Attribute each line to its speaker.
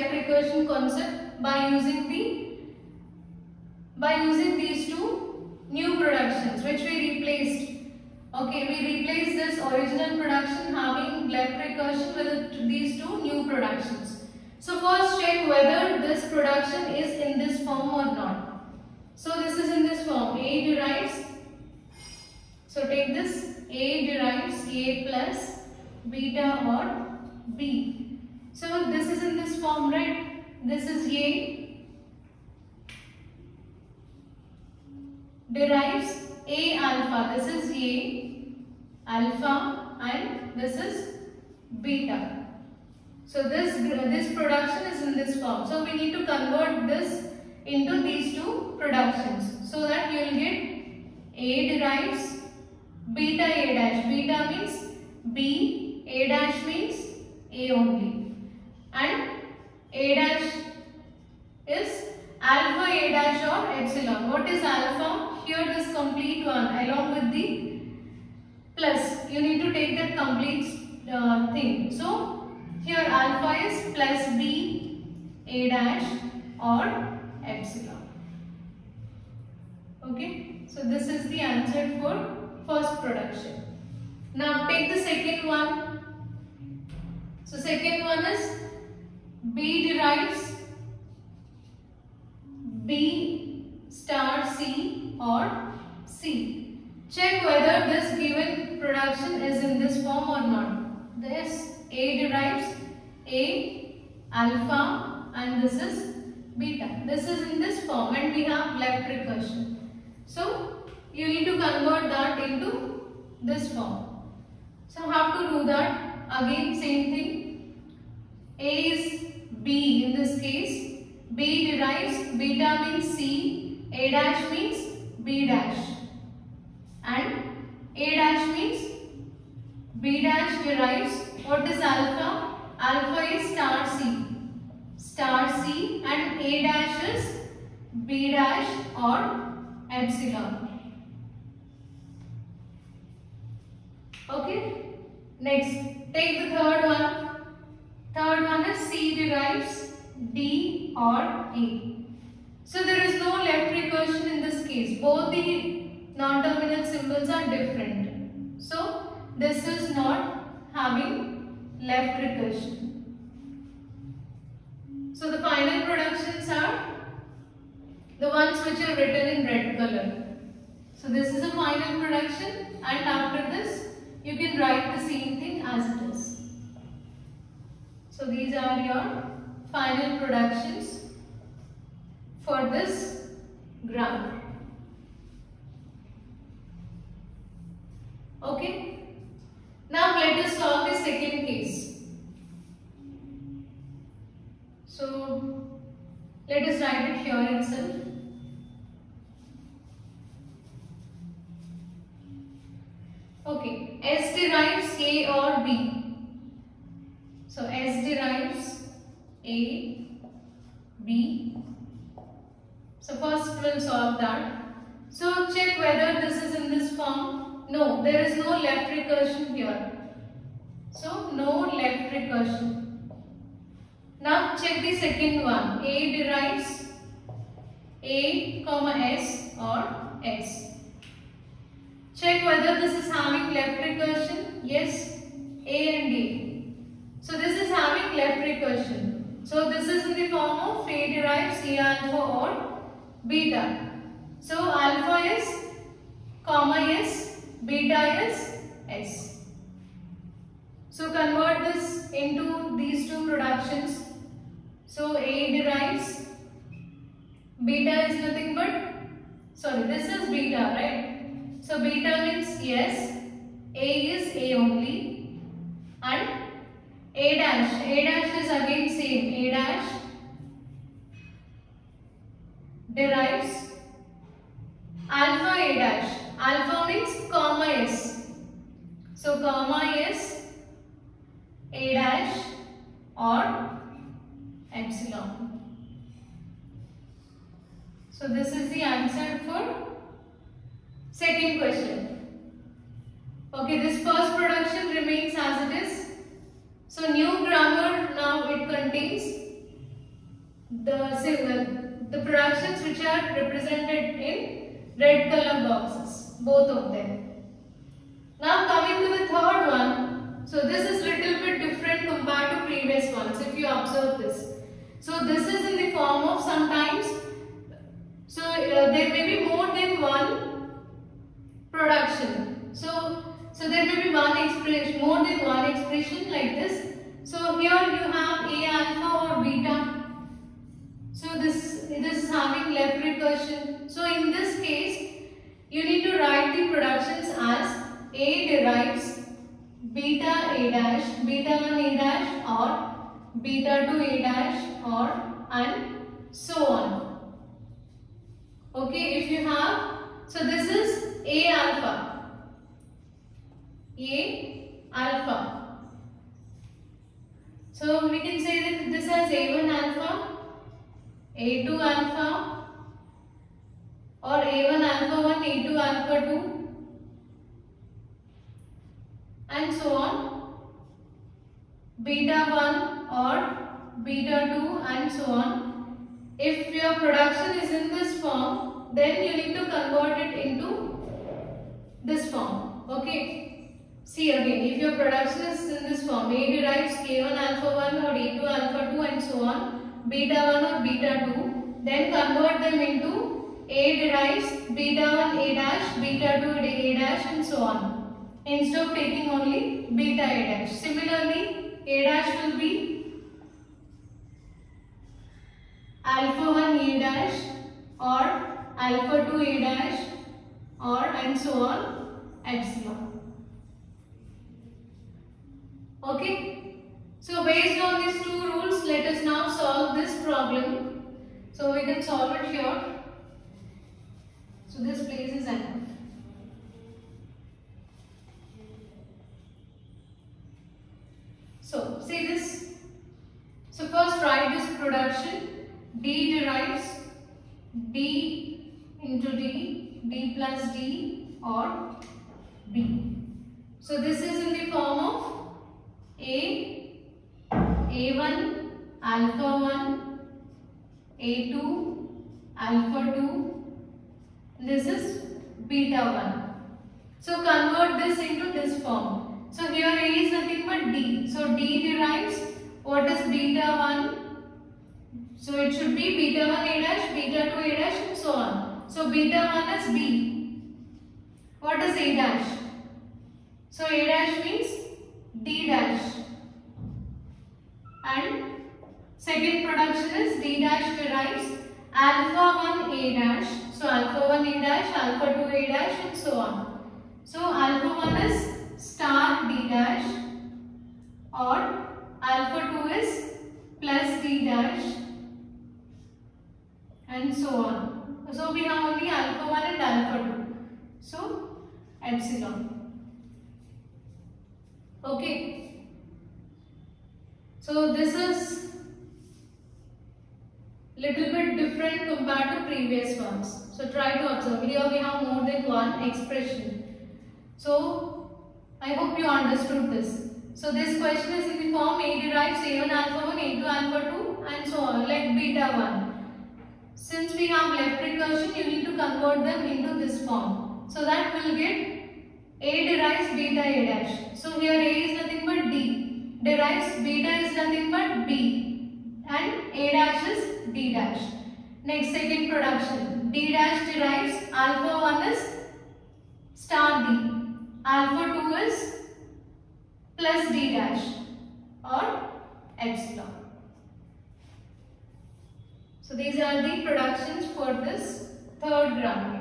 Speaker 1: left recursion concept by using these two new productions which we replaced. Okay, we replaced this original production having left recursion with these two new productions. So first check whether this production is in this form or not. So this is in this form. A derives, so take this, A derives A plus beta or B. So this is in this form, right? This is A derives A alpha. This is A alpha and this is beta. So this production is in this form. So we need to convert this into these two productions so that you will get A derives beta A dash. Beta means B, A dash means A only, and A dash is alpha A dash or epsilon. What is alpha? Here this complete one along with the plus. You need to take that complete thing. So here alpha is plus B A dash or epsilon. Okay, so this is the answer for first production. Now take the second one. So second one is B derives B star C or C. Check whether this given production is in this form or not. This A derives A alpha and this is beta. This is in this form and we have left recursion. So you need to convert that into this form. So how to do that? Again same thing. A is B in this case. B derives beta means C. A dash means B dash. And A dash means B dash derives what is alpha? Alpha is star C. Star C and A dash is B dash or epsilon. Okay. Next, take the third one. Third one is C derives D or A. So there is no left recursion in this case. Both the non-terminal symbols are different. So this is not having left recursion. So the final productions are the ones which are written in red color. So this is a final production and after this you can write the same thing as it is. So these are your final productions for this grammar. Okay. Now let us solve the second case. So let us write it here itself. Okay, S derives A or B. So S derives A, B. So first we'll solve that. So check whether this is in this form. No, there is no left recursion here. So no left recursion. Now check the second one. A derives A, S or S. Check whether this is having left recursion. Yes, A and A. So this is having left recursion. So this is in the form of A derives A alpha or beta. So alpha is S, beta is S. So convert this into these two productions. So A derives beta is nothing but, sorry, this is beta, right? So beta means yes, A is A only, and A dash is again same, A dash derives alpha A dash. Alpha means comma S. So comma S, A dash or epsilon. So this is the answer for second question. Okay, this first production remains as it is. So new grammar now it contains the productions which are represented in red color boxes, both of them. Now coming to the third one, so this is little bit different compared to previous ones if you observe this. So this is in the form of sometimes, so there may be more than one production. So there may be one expression, more than one expression like this. So here you have A alpha or beta. So this is having left recursion. So in this case, you need to write the productions as A derives beta A dash, beta 1 A dash or beta 2 A dash or and so on. Okay, if you have, so this is A alpha. A alpha. So we can say that this has A1 alpha, A2 alpha or A1 alpha 1, A2 alpha 2 and so on, beta 1 or beta 2 and so on. If your production is in this form, then you need to convert it into this form. Okay. See again, if your production is in this form, A derives A1 alpha 1 or A2 alpha 2 and so on, beta 1 or beta 2, then convert them into A derives beta 1 A dash, beta 2 A dash and so on, instead of taking only beta A dash. Similarly, A dash will be alpha 1 A dash or alpha 2 A dash or and so on, epsilon. Okay, so based on these two rules, let us now solve this problem. So we can solve it here. So this place is enough. So see this. So first write this production. D derives D into D, D plus D or B. So this is in the form of A1 alpha 1, A2 alpha 2, this is beta 1. So convert this into this form. So here A is nothing but D. So D derives what is beta 1. So it should be beta 1 A dash, beta 2 A dash and so on. So beta 1 is B. What is A dash? So A dash means D dash. And second production is D dash derives alpha 1 A dash. So alpha 1 A dash, alpha 2 A dash and so on. So alpha 1 is star D dash or alpha 2 is plus D dash and so on. So we have only alpha 1 and alpha 2. So epsilon. Okay. So this is little bit different compared to previous ones. So try to observe. Here we have more than one expression. So I hope you understood this. So this question is in the form A derives A1 alpha 1, A2 alpha 2 and so on, like beta 1. Since we have left recursion, you need to convert them into this form. So that will get A derives beta A dash. So here A is nothing but D. Derives beta is nothing but B. And A dash is D dash. Next, second production. D dash derives alpha 1 is star D. Alpha 2 is plus D dash or epsilon. So these are the productions for this third grammar.